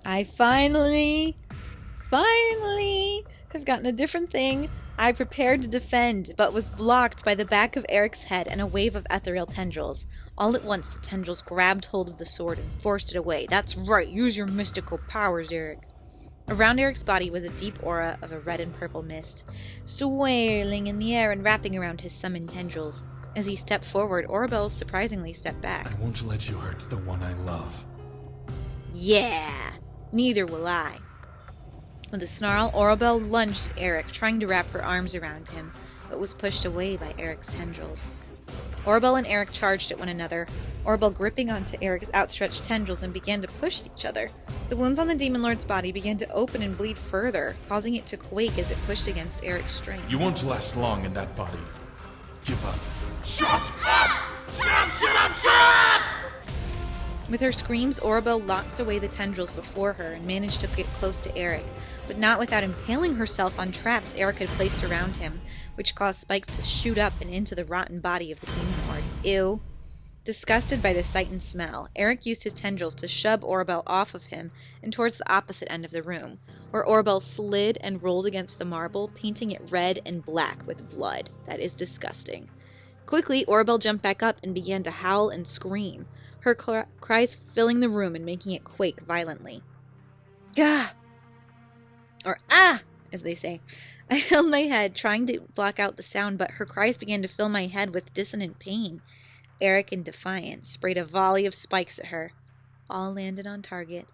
I finally have gotten a different thing. I prepared to defend, but was blocked by the back of Erik's head and a wave of ethereal tendrils. All at once, the tendrils grabbed hold of the sword and forced it away. That's right, use your mystical powers, Erik. Around Erik's body was a deep aura of a red and purple mist, swirling in the air and wrapping around his summoned tendrils. As he stepped forward, Orabel surprisingly stepped back. I won't let you hurt the one I love. Yeah, neither will I. With a snarl, Orabel lunged at Erik, trying to wrap her arms around him, but was pushed away by Erik's tendrils. Orabel and Erik charged at one another, Orabel gripping onto Erik's outstretched tendrils and began to push at each other. The wounds on the Demon Lord's body began to open and bleed further, causing it to quake as it pushed against Erik's strength. You won't last long in that body. Give up. Shut up! Shut up! Shut up! Shut up! With her screams, Orabel locked away the tendrils before her and managed to get close to Erik, but not without impaling herself on traps Erik had placed around him, which caused spikes to shoot up and into the rotten body of the Demon Lord. Ew. Disgusted by the sight and smell, Erik used his tendrils to shove Orabel off of him and towards the opposite end of the room, where Orabel slid and rolled against the marble, painting it red and black with blood. That is disgusting. Quickly, Orabel jumped back up and began to howl and scream, her cries filling the room and making it quake violently. Gah! Or ah! As they say. I held my head, trying to block out the sound, but her cries began to fill my head with dissonant pain. Erik, in defiance, sprayed a volley of spikes at her. All landed on target.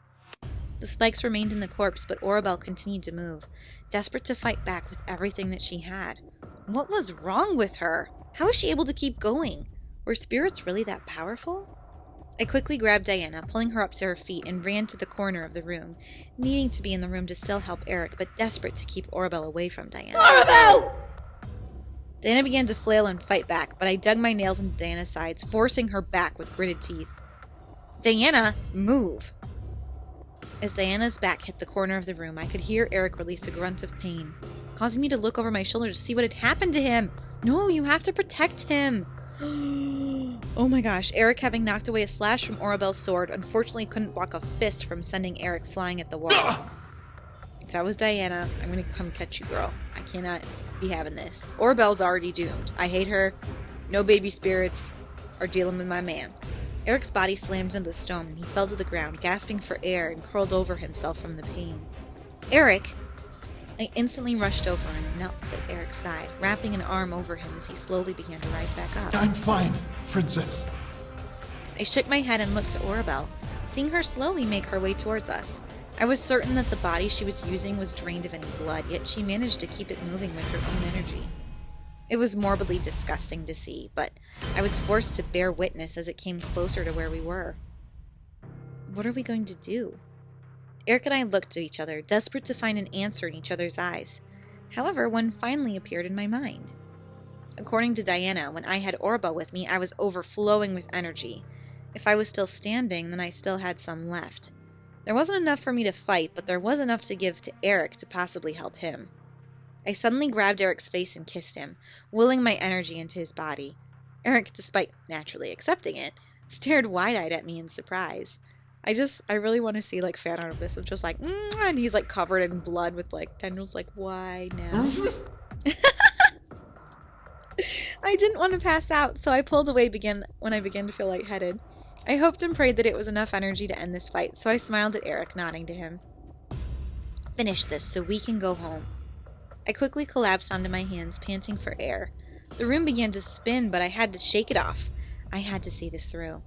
The spikes remained in the corpse, but Orabel continued to move, desperate to fight back with everything that she had. What was wrong with her? How was she able to keep going? Were spirits really that powerful? I quickly grabbed Diana, pulling her up to her feet, and ran to the corner of the room, needing to be in the room to still help Erik, but desperate to keep Orabel away from Diana. Orabel! Diana began to flail and fight back, but I dug my nails into Diana's sides, forcing her back with gritted teeth. Diana, move! As Diana's back hit the corner of the room, I could hear Erik release a grunt of pain, causing me to look over my shoulder to see what had happened to him. No, you have to protect him! Oh my gosh, Erik, having knocked away a slash from Orabel's sword, unfortunately couldn't block a fist from sending Erik flying at the wall. If that was Diana, I'm gonna come catch you, girl. I cannot be having this. Orabel's already doomed. I hate her. No baby spirits are dealing with my man. Erik's body slammed into the stone, and he fell to the ground, gasping for air and curled over himself from the pain. Erik! I instantly rushed over and knelt at Erik's side, wrapping an arm over him as he slowly began to rise back up. I'm fine, princess. I shook my head and looked to Orabel, seeing her slowly make her way towards us. I was certain that the body she was using was drained of any blood, yet she managed to keep it moving with her own energy. It was morbidly disgusting to see, but I was forced to bear witness as it came closer to where we were. What are we going to do? Erik and I looked at each other, desperate to find an answer in each other's eyes. However, one finally appeared in my mind. According to Diana, when I had Orabel with me, I was overflowing with energy. If I was still standing, then I still had some left. There wasn't enough for me to fight, but there was enough to give to Erik to possibly help him. I suddenly grabbed Erik's face and kissed him, willing my energy into his body. Erik, despite naturally accepting it, stared wide-eyed at me in surprise. I really want to see, like, fan art of this. It's just like, and he's, like, covered in blood with, like, tendrils, like, why now? I didn't want to pass out, so I pulled away when I began to feel lightheaded. I hoped and prayed that it was enough energy to end this fight, so I smiled at Erik, nodding to him. Finish this so we can go home. I quickly collapsed onto my hands, panting for air. The room began to spin, but I had to shake it off. I had to see this through.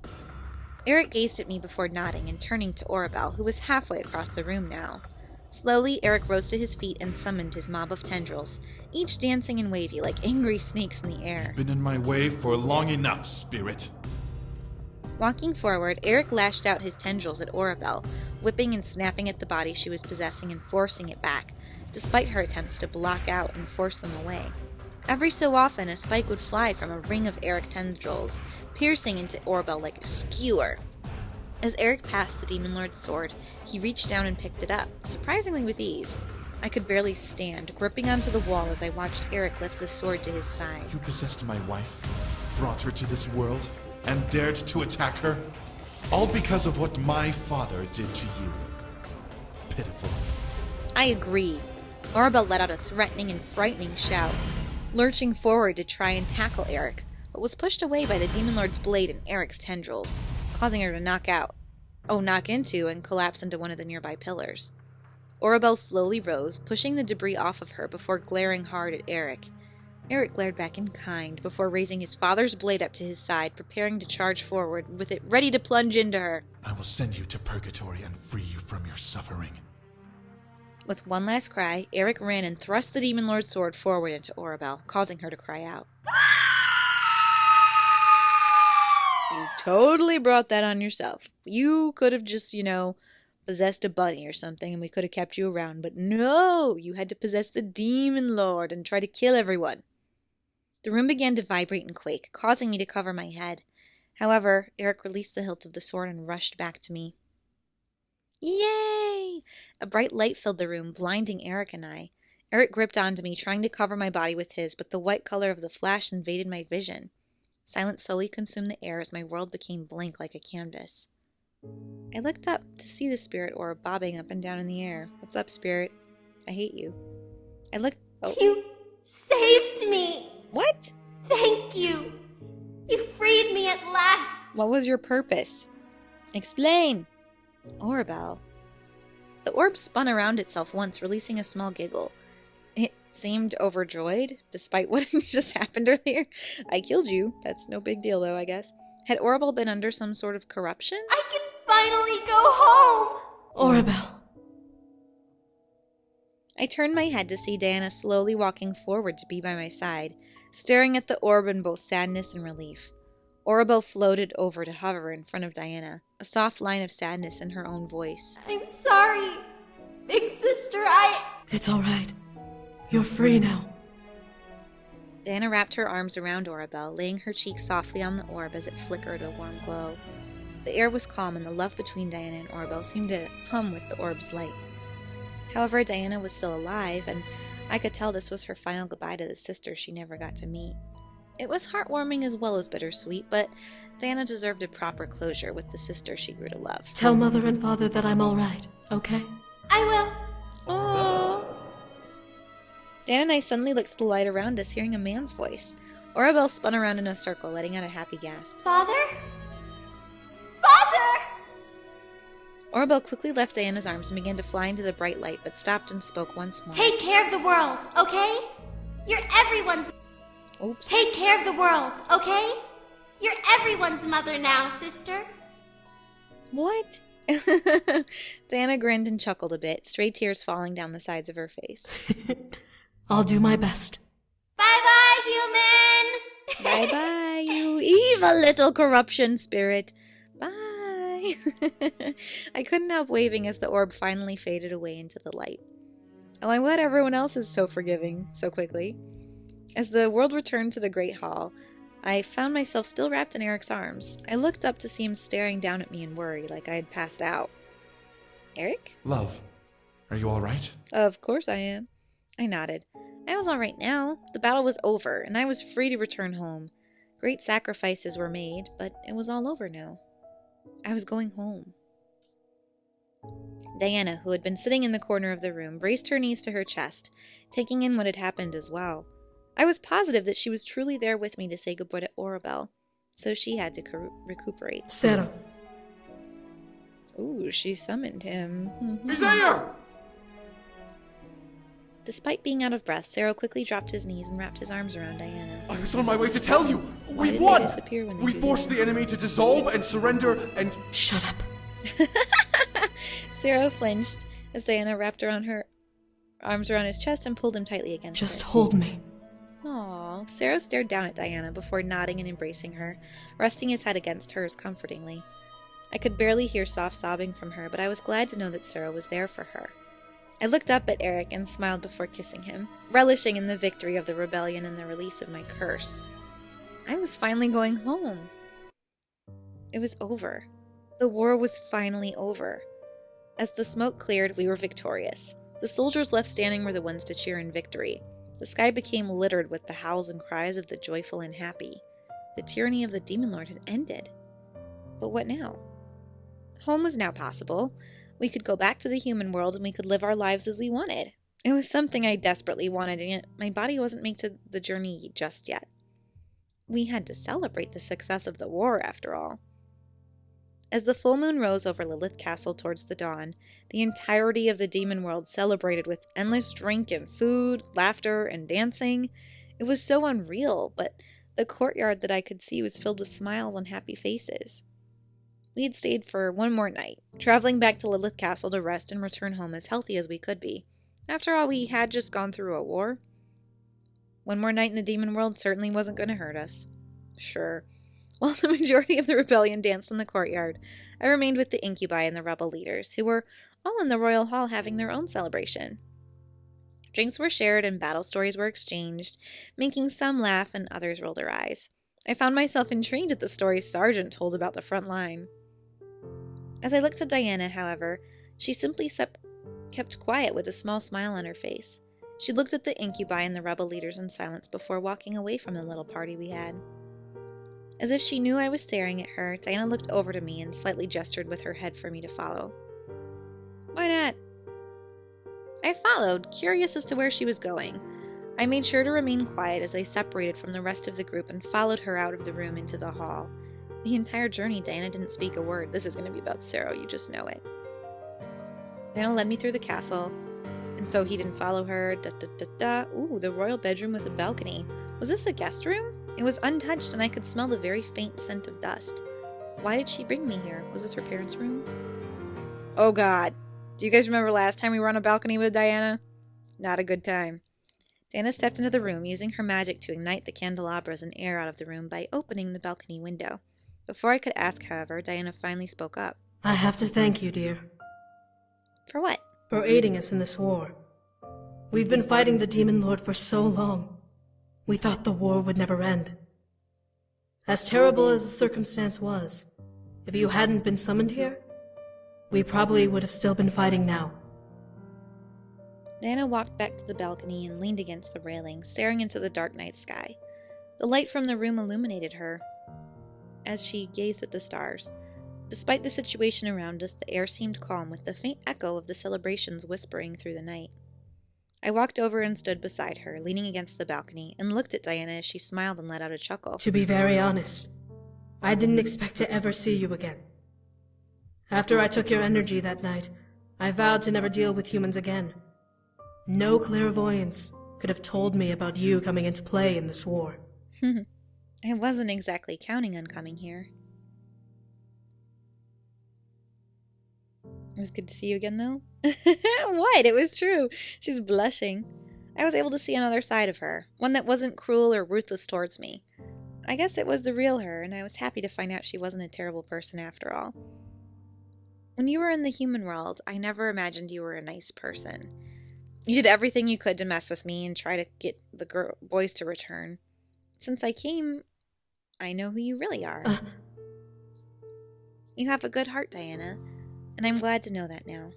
Erik gazed at me before nodding and turning to Orabel, who was halfway across the room now. Slowly, Erik rose to his feet and summoned his mob of tendrils, each dancing and wavy like angry snakes in the air. You've been in my way for long enough, spirit. Walking forward, Erik lashed out his tendrils at Orabel, whipping and snapping at the body she was possessing and forcing it back, despite her attempts to block out and force them away. Every so often, a spike would fly from a ring of Erik tendrils, piercing into Orabel like a skewer. As Erik passed the Demon Lord's sword, he reached down and picked it up, surprisingly with ease. I could barely stand, gripping onto the wall as I watched Erik lift the sword to his side. You possessed my wife, brought her to this world, and dared to attack her? All because of what my father did to you. pitiful. I agree. Orabel let out a threatening and frightening shout, lurching forward to try and tackle Erik, but was pushed away by the Demon Lord's blade and Erik's tendrils, causing her to knock into and collapse into one of the nearby pillars. Orabel slowly rose, pushing the debris off of her before glaring hard at Erik. Erik glared back in kind before raising his father's blade up to his side, preparing to charge forward, with it ready to plunge into her. I will send you to purgatory and free you from your suffering. With one last cry, Erik ran and thrust the Demon Lord's sword forward into Orabel, causing her to cry out. You totally brought that on yourself. You could have just, possessed a bunny or something and we could have kept you around, but no! You had to possess the Demon Lord and try to kill everyone. The room began to vibrate and quake, causing me to cover my head. However, Erik released the hilt of the sword and rushed back to me. Yay! A bright light filled the room, blinding Erik and I. Erik gripped onto me, trying to cover my body with his, but the white color of the flash invaded my vision. Silence slowly consumed the air as my world became blank like a canvas. I looked up to see the spirit orb bobbing up and down in the air. What's up, spirit? I hate you. Oh. You saved me! What? Thank you! You freed me at last! What was your purpose? Explain! Orabel. The orb spun around itself once, releasing a small giggle. It seemed overjoyed, despite what just happened earlier. I killed you. That's no big deal, though, I guess. Had Orabel been under some sort of corruption? I can finally go home! Orabel. I turned my head to see Diana slowly walking forward to be by my side, staring at the orb in both sadness and relief. Orabel floated over to hover in front of Diana, a soft line of sadness in her own voice. I'm sorry, big sister, It's alright. You're free now. Diana wrapped her arms around Orabel, laying her cheek softly on the orb as it flickered a warm glow. The air was calm and the love between Diana and Orabel seemed to hum with the orb's light. However, Diana was still alive, and I could tell this was her final goodbye to the sister she never got to meet. It was heartwarming as well as bittersweet, but Diana deserved a proper closure with the sister she grew to love. Tell Mother and Father that I'm alright, okay? I will. Aww. Dan and I suddenly looked to the light around us, hearing a man's voice. Orabel spun around in a circle, letting out a happy gasp. Father? Father! Orabel quickly left Diana's arms and began to fly into the bright light, but stopped and spoke once more. Take care of the world, okay? You're everyone's... Oops. Take care of the world, okay? You're everyone's mother now, sister. What? Diana grinned and chuckled a bit, stray tears falling down the sides of her face. I'll do my best. Bye-bye, human! Bye-bye, you evil little corruption spirit. Bye. I couldn't help waving as the orb finally faded away into the light. Oh, I'm glad everyone else is so forgiving so quickly. As the world returned to the Great Hall, I found myself still wrapped in Erik's arms. I looked up to see him staring down at me in worry, like I had passed out. Erik? Love, are you all right? Of course I am. I nodded. I was all right now. The battle was over, and I was free to return home. Great sacrifices were made, but it was all over now. I was going home. Diana, who had been sitting in the corner of the room, braced her knees to her chest, taking in what had happened as well. I was positive that she was truly there with me to say goodbye to Orabel, so she had to recuperate. Saero. Ooh, she summoned him. He's there! Despite being out of breath, Saero quickly dropped his knees and wrapped his arms around Diana. I was on my way to tell you! Why We've did won! they disappear when they We do forced that? the enemy to dissolve and surrender and... Shut up. Saero flinched as Diana wrapped her arms around his chest and pulled him tightly against Just her. hold me. Aww. Saero stared down at Diana before nodding and embracing her, resting his head against hers comfortingly. I could barely hear soft sobbing from her, but I was glad to know that Saero was there for her. I looked up at Erik and smiled before kissing him, relishing in the victory of the rebellion and the release of my curse. I was finally going home. It was over. The war was finally over. As the smoke cleared, we were victorious. The soldiers left standing were the ones to cheer in victory. The sky became littered with the howls and cries of the joyful and happy. The tyranny of the Demon Lord had ended. But what now? Home was now possible. We could go back to the human world and we could live our lives as we wanted. It was something I desperately wanted, and yet my body wasn't made to the journey just yet. We had to celebrate the success of the war, after all. As the full moon rose over LiEat Castle towards the dawn, the entirety of the demon world celebrated with endless drink and food, laughter, and dancing. It was so unreal, but the courtyard that I could see was filled with smiles and happy faces. We had stayed for one more night, traveling back to LiEat Castle to rest and return home as healthy as we could be. After all, we had just gone through a war. One more night in the demon world certainly wasn't going to hurt us. Sure. While the majority of the rebellion danced in the courtyard, I remained with the incubi and the rebel leaders, who were all in the royal hall having their own celebration. Drinks were shared and battle stories were exchanged, making some laugh and others roll their eyes. I found myself intrigued at the stories Sergeant told about the front line. As I looked at Diana, however, she simply kept quiet with a small smile on her face. She looked at the incubi and the rebel leaders in silence before walking away from the little party we had. As if she knew I was staring at her, Diana looked over to me and slightly gestured with her head for me to follow. Why not? I followed, curious as to where she was going. I made sure to remain quiet as I separated from the rest of the group and followed her out of the room into the hall. The entire journey, Diana didn't speak a word. This is going to be about Saero, you just know it. Diana led me through the castle, and so he didn't follow her. Ooh, the royal bedroom with a balcony. Was this a guest room? It was untouched, and I could smell the very faint scent of dust. Why did she bring me here? Was this her parents' room? Oh god. Do you guys remember last time we were on a balcony with Diana? Not a good time. Diana stepped into the room, using her magic to ignite the candelabras and air out of the room by opening the balcony window. Before I could ask, however, Diana finally spoke up. I have to thank you, dear. For what? For aiding us in this war. We've been fighting the Demon Lord for so long. We thought the war would never end. As terrible as the circumstance was, if you hadn't been summoned here, we probably would have still been fighting now. Diana walked back to the balcony and leaned against the railing, staring into the dark night sky. The light from the room illuminated her as she gazed at the stars. Despite the situation around us, the air seemed calm, with the faint echo of the celebrations whispering through the night. I walked over and stood beside her, leaning against the balcony, and looked at Diana as she smiled and let out a chuckle. To be very honest, I didn't expect to ever see you again. After I took your energy that night, I vowed to never deal with humans again. No clairvoyance could have told me about you coming into play in this war. I wasn't exactly counting on coming here. It was good to see you again, though. What? It was true. She's blushing. I was able to see another side of her, one that wasn't cruel or ruthless towards me. I guess it was the real her, and I was happy to find out she wasn't a terrible person after all. When you were in the human world, I never imagined you were a nice person. You did everything you could to mess with me and try to get the boys to return. Since I came, I know who you really are. You have a good heart, Diana, and I'm glad to know that now.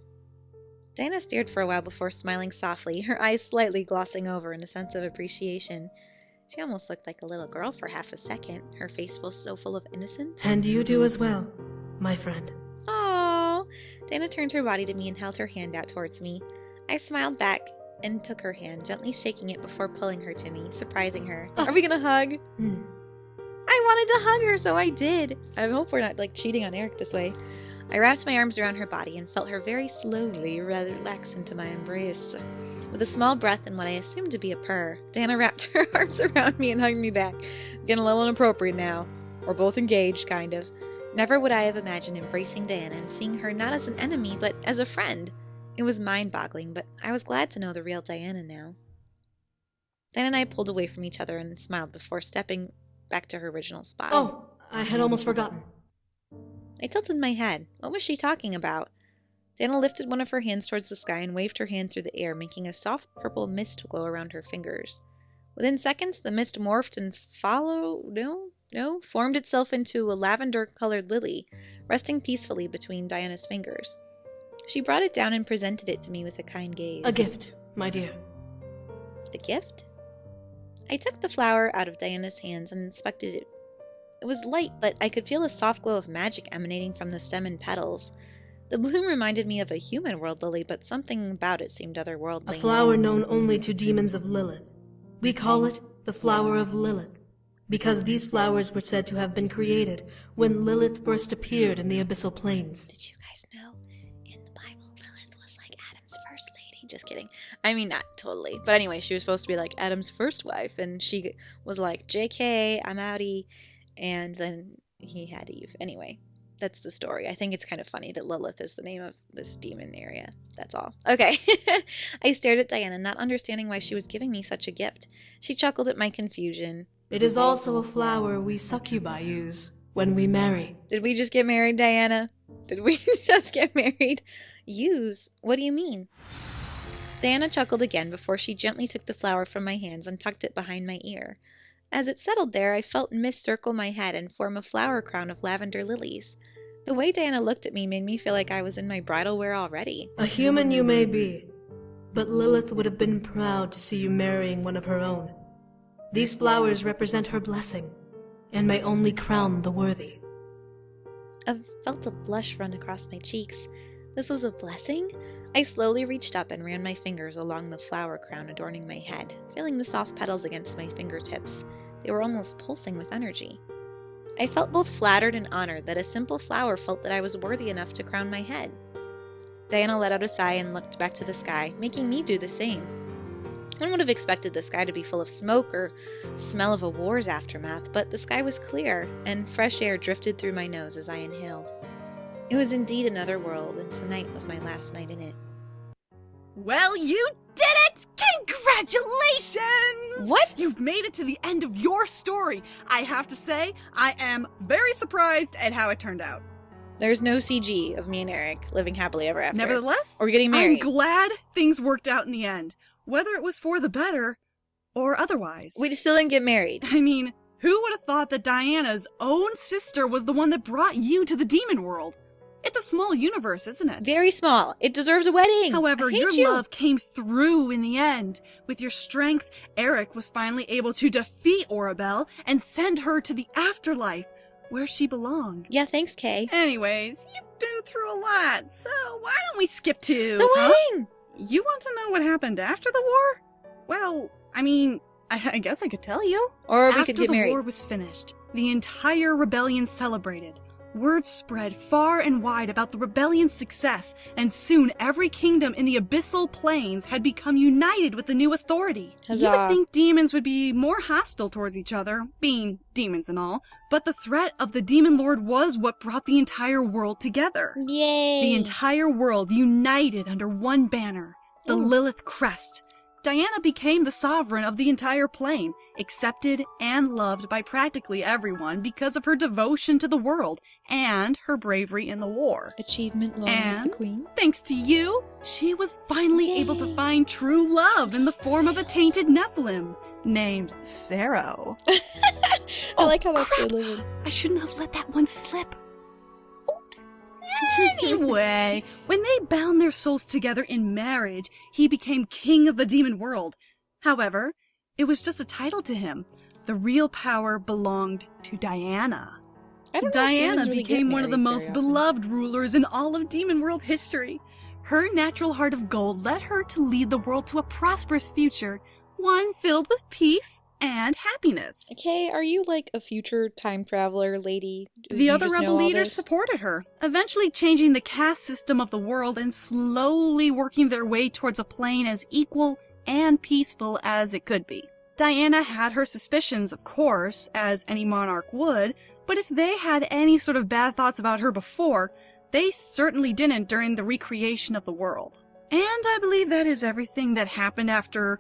Diana stared for a while before smiling softly, her eyes slightly glossing over in a sense of appreciation. She almost looked like a little girl for half a second. Her face was so full of innocence. And you do as well, my friend. Aww! Diana turned her body to me and held her hand out towards me. I smiled back and took her hand, gently shaking it before pulling her to me, surprising her. Are we gonna hug? I wanted to hug her, so I did. I hope we're not, cheating on Erik this way. I wrapped my arms around her body and felt her very slowly relax into my embrace. With a small breath and what I assumed to be a purr, Diana wrapped her arms around me and hugged me back. Getting a little inappropriate now. We're both engaged, kind of. Never would I have imagined embracing Diana and seeing her not as an enemy, but as a friend. It was mind-boggling, but I was glad to know the real Diana now. Diana and I pulled away from each other and smiled before stepping back to her original spot. Oh, I had almost forgotten. I tilted my head. What was she talking about? Diana lifted one of her hands towards the sky and waved her hand through the air, making a soft purple mist glow around her fingers. Within seconds, the mist morphed and formed itself into a lavender-colored lily, resting peacefully between Diana's fingers. She brought it down and presented it to me with a kind gaze. A gift, my dear. A gift? I took the flower out of Diana's hands and inspected it. It was light, but I could feel a soft glow of magic emanating from the stem and petals. The bloom reminded me of a human world lily, but something about it seemed otherworldly. A flower known only to demons of Lilith. We call it the flower of Lilith, because these flowers were said to have been created when Lilith first appeared in the abyssal plains. Did you guys know in the Bible Lilith was like Adam's first lady? Just kidding. I mean, not totally. But anyway, she was supposed to be like Adam's first wife, and she was like, JK, I'm outie, and then he had Eve. Anyway, that's the story. I think it's kind of funny that Lilith is the name of this demon area. That's all. Okay. I stared at Diana, not understanding why she was giving me such a gift. She chuckled at my confusion. It is also a flower we succubi use when we marry. Did we just get married, Diana? Did we just get married? Use? What do you mean? Diana chuckled again before she gently took the flower from my hands and tucked it behind my ear. As it settled there, I felt mist circle my head and form a flower crown of lavender lilies. The way Diana looked at me made me feel like I was in my bridal wear already. A human you may be, but Lilith would have been proud to see you marrying one of her own. These flowers represent her blessing, and may only crown the worthy. I felt a blush run across my cheeks. This was a blessing? I slowly reached up and ran my fingers along the flower crown adorning my head, feeling the soft petals against my fingertips. They were almost pulsing with energy. I felt both flattered and honored that a simple flower felt that I was worthy enough to crown my head. Diana let out a sigh and looked back to the sky, making me do the same. One would have expected the sky to be full of smoke or smell of a war's aftermath, but the sky was clear, and fresh air drifted through my nose as I inhaled. It was indeed another world, and tonight was my last night in it. Well, you did it! Congratulations! What? You've made it to the end of your story. I have to say, I am very surprised at how it turned out. There's no CG of me and Erik living happily ever after. Nevertheless, or getting married. I'm glad things worked out in the end, whether it was for the better or otherwise. We still didn't get married. I mean, who would have thought that Diana's own sister was the one that brought you to the demon world? It's a small universe, isn't it? Very small. It deserves a wedding. However, your you. love came through in the end. With your strength, Erik was finally able to defeat Orabelle and send her to the afterlife, where she belonged. Yeah, thanks, Kay. Anyways, you've been through a lot, so why don't we skip to... The wedding! You want to know what happened after the war? Well, I mean, I guess I could tell you. Or we could get married. After the war was finished, the entire rebellion celebrated. Word spread far and wide about the rebellion's success, and soon every kingdom in the abyssal plains had become united with the new authority. Huzzah. You would think demons would be more hostile towards each other, being demons and all, but the threat of the demon lord was what brought the entire world together. Yay! The entire world united under one banner, the Ooh. Lilith crest. Diana became the sovereign of the entire plane, accepted and loved by practically everyone because of her devotion to the world and her bravery in the war. Achievement long And live the queen. thanks to you, she was finally Yay. able to find true love in the form of a tainted Nephilim named Saero. I like how that's crap. delivered. I shouldn't have let that one slip. Oops. Anyway, when they bound their souls together in marriage, he became king of the demon world. However, it was just a title to him. The real power belonged to Diana. I don't know if Diana demons really became get one of the married most very often. beloved rulers in all of demon world history. Her natural heart of gold led her to lead the world to a prosperous future, one filled with peace and happiness. Okay, are you like a future time traveler lady? The You other just know rebel all leaders this? supported her, eventually changing the caste system of the world and slowly working their way towards a plane as equal and peaceful as it could be. Diana had her suspicions, of course, as any monarch would, but if they had any sort of bad thoughts about her before, they certainly didn't during the recreation of the world. And I believe that is everything that happened after,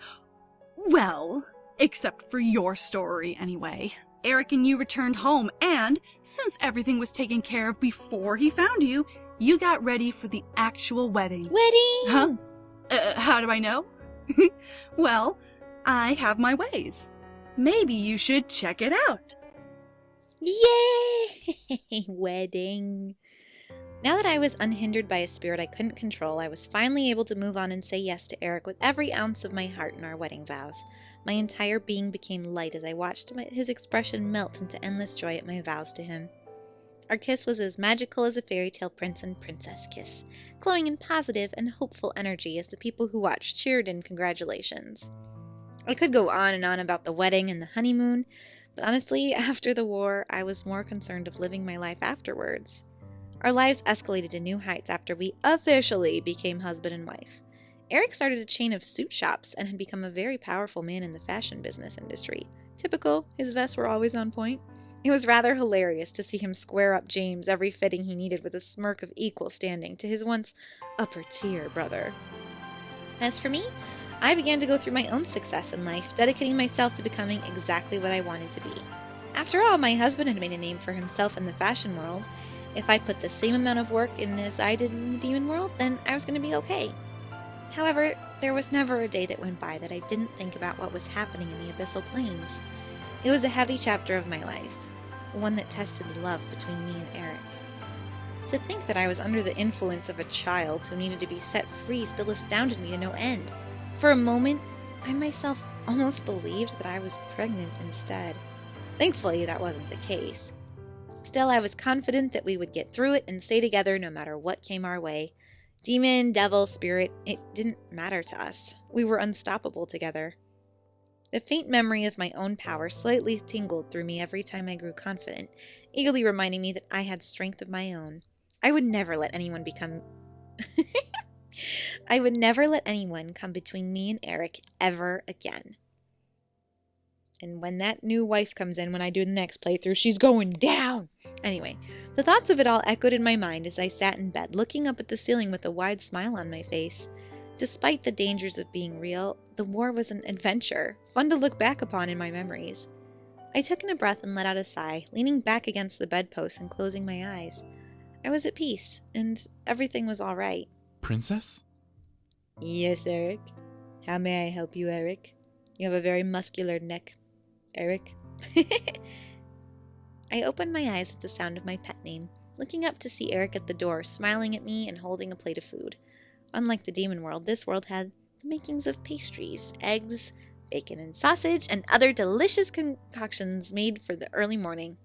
well, except for your story anyway. Erik and you returned home, and since everything was taken care of before he found you, you got ready for the actual wedding. Wedding! Huh? How do I know? Well, I have my ways. Maybe you should check it out. Yay! Wedding. Now that I was unhindered by a spirit I couldn't control, I was finally able to move on and say yes to Erik with every ounce of my heart in our wedding vows. My entire being became light as I watched his expression melt into endless joy at my vows to him. Our kiss was as magical as a fairy tale prince and princess kiss, glowing in positive and hopeful energy as the people who watched cheered in congratulations. I could go on and on about the wedding and the honeymoon, but honestly, after the war, I was more concerned of living my life afterwards. Our lives escalated to new heights after we officially became husband and wife. Erik started a chain of suit shops and had become a very powerful man in the fashion business industry. Typical, his vests were always on point. It was rather hilarious to see him square up James every fitting he needed with a smirk of equal standing to his once upper-tier brother. As for me, I began to go through my own success in life, dedicating myself to becoming exactly what I wanted to be. After all, my husband had made a name for himself in the fashion world. If I put the same amount of work in as I did in the demon world, then I was going to be okay. However, there was never a day that went by that I didn't think about what was happening in the abyssal planes. It was a heavy chapter of my life, one that tested the love between me and Erik. To think that I was under the influence of a child who needed to be set free still astounded me to no end. For a moment, I myself almost believed that I was pregnant instead. Thankfully, that wasn't the case. Still, I was confident that we would get through it and stay together no matter what came our way. Demon, devil, spirit, it didn't matter to us. We were unstoppable together. The faint memory of my own power slightly tingled through me every time I grew confident, eagerly reminding me that I had strength of my own. I would never let anyone come between me and Erik ever again. And when that new wife comes in when I do the next playthrough, she's going down! Anyway, the thoughts of it all echoed in my mind as I sat in bed, looking up at the ceiling with a wide smile on my face. Despite the dangers of being real, the war was an adventure, fun to look back upon in my memories. I took in a breath and let out a sigh, leaning back against the bedpost and closing my eyes. I was at peace, and everything was all right. Princess? Yes, Erik. How may I help you, Erik? You have a very muscular neck, Erik. I opened my eyes at the sound of my pet name, looking up to see Erik at the door, smiling at me and holding a plate of food. Unlike the demon world, this world had the makings of pastries, eggs, bacon and sausage, and other delicious concoctions made for the early morning.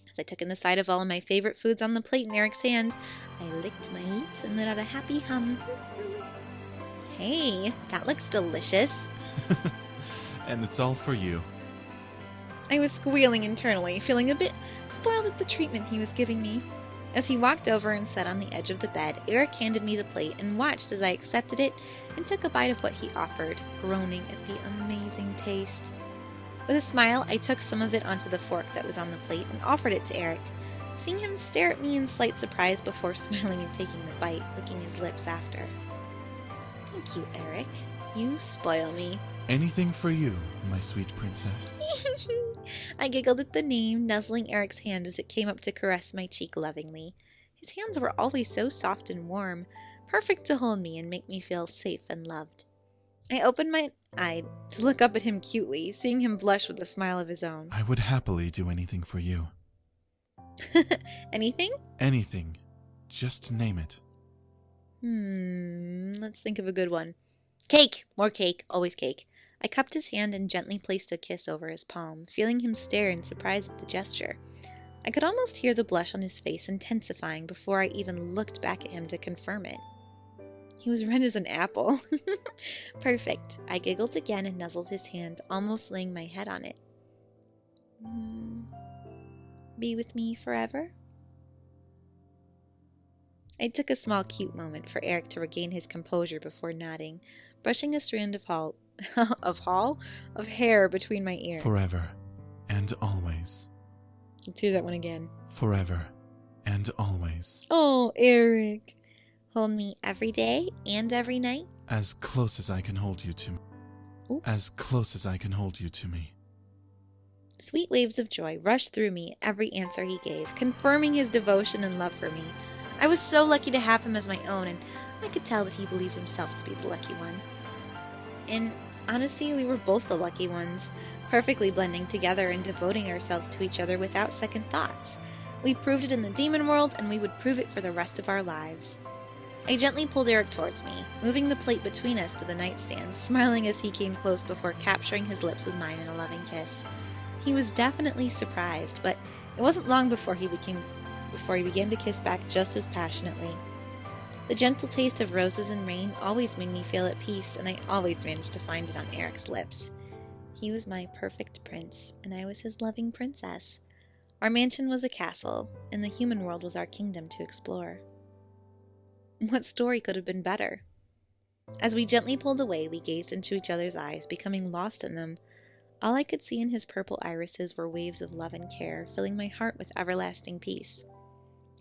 As I took in the sight of all of my favorite foods on the plate in Erik's hand, I licked my lips and let out a happy hum. Hey, that looks delicious. And it's all for you. I was squealing internally, feeling a bit spoiled at the treatment he was giving me. As he walked over and sat on the edge of the bed, Erik handed me the plate and watched as I accepted it and took a bite of what he offered, groaning at the amazing taste. With a smile, I took some of it onto the fork that was on the plate and offered it to Erik, seeing him stare at me in slight surprise before smiling and taking the bite, licking his lips after. Thank you, Erik. You spoil me. Anything for you, my sweet princess. I giggled at the name, nuzzling Erik's hand as it came up to caress my cheek lovingly. His hands were always so soft and warm, perfect to hold me and make me feel safe and loved. I opened my eye to look up at him cutely, seeing him blush with a smile of his own. I would happily do anything for you. Anything? Anything. Just name it. Let's think of a good one. Cake! More cake. Always cake. I cupped his hand and gently placed a kiss over his palm, feeling him stare in surprise at the gesture. I could almost hear the blush on his face intensifying before I even looked back at him to confirm it. He was red as an apple. Perfect. I giggled again and nuzzled his hand, almost laying my head on it. Be with me forever? I took a small cute moment for Erik to regain his composure before nodding, brushing a strand of hair between my ears. Forever and always. Let's hear that one again. Forever and always. Oh, Erik. Hold me every day and every night? As close as I can hold you to me. Oops. As close as I can hold you to me. Sweet waves of joy rushed through me at every answer he gave, confirming his devotion and love for me. I was so lucky to have him as my own, and I could tell that he believed himself to be the lucky one. In honesty, we were both the lucky ones, perfectly blending together and devoting ourselves to each other without second thoughts. We proved it in the demon world, and we would prove it for the rest of our lives. I gently pulled Erik towards me, moving the plate between us to the nightstand, smiling as he came close before capturing his lips with mine in a loving kiss. He was definitely surprised, but It wasn't long before he began to kiss back just as passionately. The gentle taste of roses and rain always made me feel at peace, and I always managed to find it on Erik's lips. He was my perfect prince, and I was his loving princess. Our mansion was a castle, and the human world was our kingdom to explore. What story could have been better? As we gently pulled away, we gazed into each other's eyes, becoming lost in them. All I could see in his purple irises were waves of love and care, filling my heart with everlasting peace.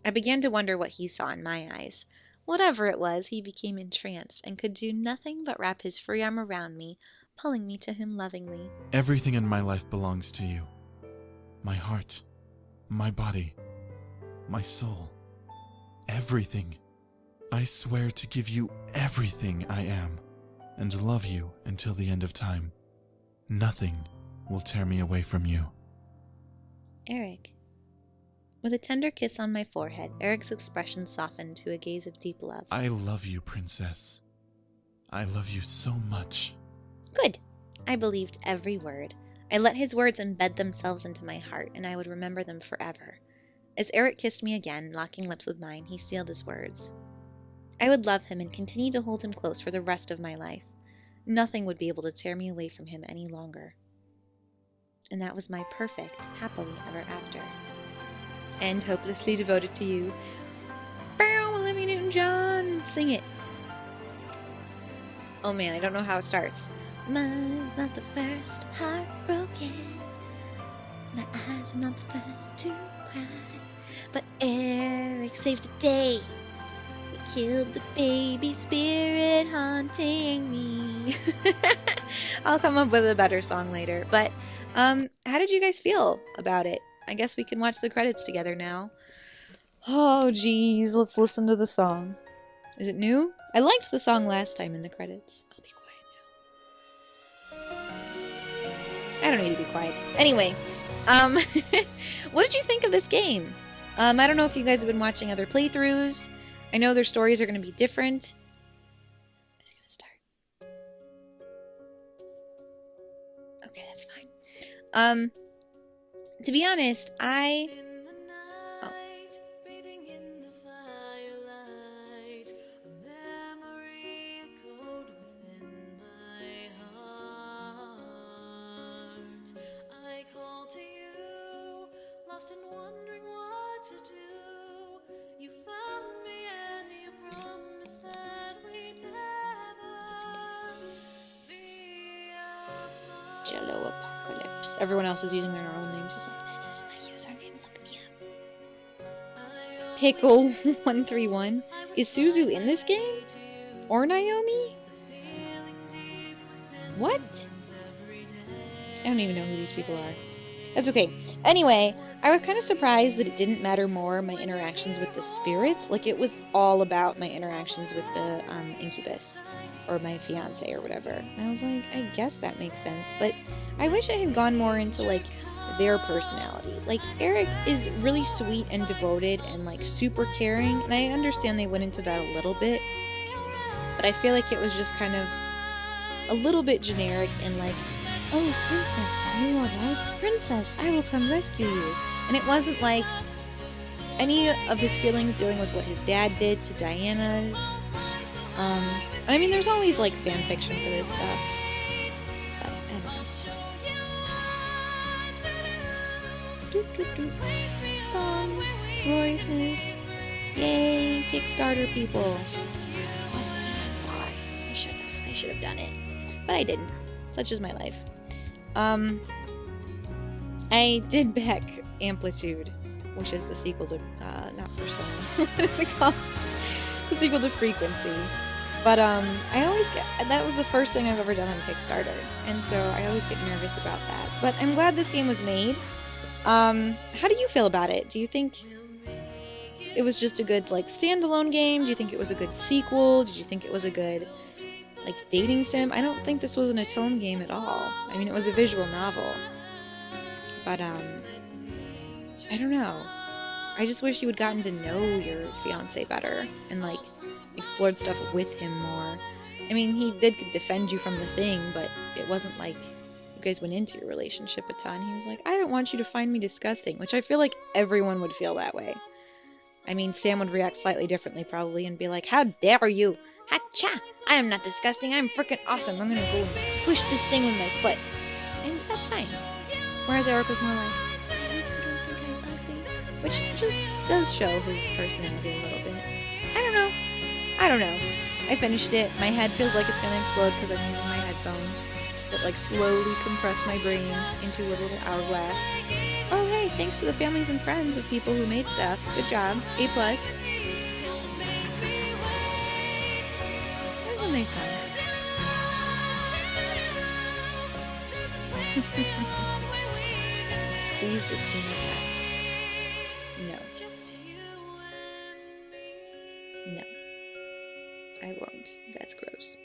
I began to wonder what he saw in my eyes. Whatever it was, he became entranced and could do nothing but wrap his free arm around me, pulling me to him lovingly. Everything in my life belongs to you. My heart, my body, my soul, everything. I swear to give you everything I am, and love you until the end of time. Nothing will tear me away from you. Erik. With a tender kiss on my forehead, Erik's expression softened to a gaze of deep love. I love you, princess. I love you so much. Good. I believed every word. I let his words embed themselves into my heart, and I would remember them forever. As Erik kissed me again, locking lips with mine, he sealed his words. I would love him and continue to hold him close for the rest of my life. Nothing would be able to tear me away from him any longer. And that was my perfect, happily ever after. And hopelessly devoted to you. Bow, Olivia Newton-John! Sing it. Oh man, I don't know how it starts. Mine's not the first heartbroken. My eyes are not the first to cry. But Erik saved the day. He killed the baby spirit haunting me. I'll come up with a better song later. But how did you guys feel about it? I guess we can watch the credits together now. Oh geez, let's listen to the song. Is it new? I liked the song last time in the credits. I'll be quiet now. I don't need to be quiet. Anyway, what did you think of this game? I don't know if you guys have been watching other playthroughs. I know their stories are going to be different. Is it going to start? Okay, that's fine. To be honest, Jello Apocalypse. Everyone else is using their own name, just like, this is my username, look me up. Pickle131. Is Suzu in this game? Or Naomi? What? I don't even know who these people are. That's okay. Anyway, I was kind of surprised that it didn't matter more my interactions with the spirit. Like, it was all about my interactions with the incubus. Or my fiance or whatever. And I was like, I guess that makes sense. But I wish I had gone more into, like, their personality. Like, Erik is really sweet and devoted and, like, super caring. And I understand they went into that a little bit. But I feel like it was just kind of a little bit generic and like, oh, princess, are you alright? Princess, I will come rescue you. And it wasn't like any of his feelings dealing with what his dad did to Diana's. I mean, there's always, like, fan fiction for this stuff. But, I don't know. Songs, voices. Yay, Kickstarter people. Wasn't me, sorry. I should have done it. But I didn't. Such is my life. I did back Amplitude, which is the sequel to, not Persona. What is it called? The sequel to Frequency. But, I always get, that was the first thing I've ever done on Kickstarter, and so I always get nervous about that. But I'm glad this game was made. How do you feel about it? Do you think it was just a good, like, standalone game? Do you think it was a good sequel? Did you think it was a good, like, dating sim? I don't think this was an Atone game at all. I mean, it was a visual novel. But, I don't know. I just wish you had gotten to know your fiance better, and, like, explored stuff with him more. I mean, he did defend you from the thing, but it wasn't like you guys went into your relationship a ton. He was like, I don't want you to find me disgusting, which I feel like everyone would feel that way. I mean, Sam would react slightly differently probably and be like, how dare you? Hacha! I am not disgusting, I'm freaking awesome. I'm gonna go and squish this thing with my foot. And that's fine. Whereas Erik was more like, I don't think I'm ugly. Which just does show his personality a little bit. I don't know. I finished it. My head feels like it's gonna explode because I'm using my headphones that like slowly compress my brain into a little hourglass. Oh hey, thanks to the families and friends of people who made stuff. Good job. A+. That's a nice song. Please just do my best. No. No. I won't. That's gross.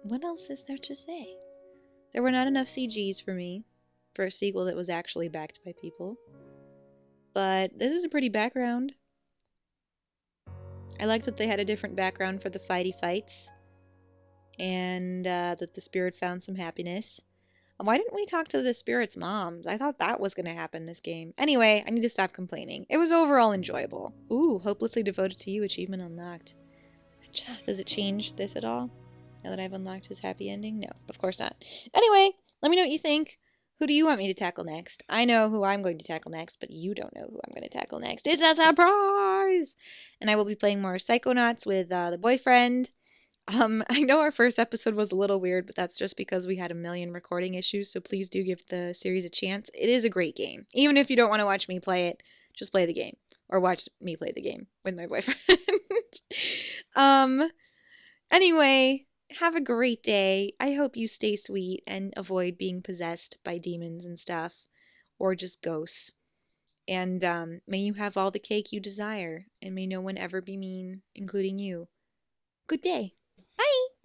What else is there to say? There were not enough CGs for me for a sequel that was actually backed by people. But this is a pretty background. I liked that they had a different background for the fighty fights. And that the spirit found some happiness. Why didn't we talk to the spirit's moms? I thought that was going to happen this game. Anyway, I need to stop complaining. It was overall enjoyable. Ooh, hopelessly devoted to you, achievement unlocked. Does it change this at all? Now that I've unlocked his happy ending? No, of course not. Anyway, let me know what you think. Who do you want me to tackle next? I know who I'm going to tackle next, but you don't know who I'm going to tackle next. It's a surprise! And I will be playing more Psychonauts with the boyfriend. I know our first episode was a little weird, but that's just because we had a million recording issues, so please do give the series a chance. It is a great game. Even if you don't want to watch me play it, just play the game. Or watch me play the game with my boyfriend. Anyway, have a great day. I hope you stay sweet and avoid being possessed by demons and stuff. Or just ghosts. And may you have all the cake you desire, and may no one ever be mean, including you. Good day. Bye!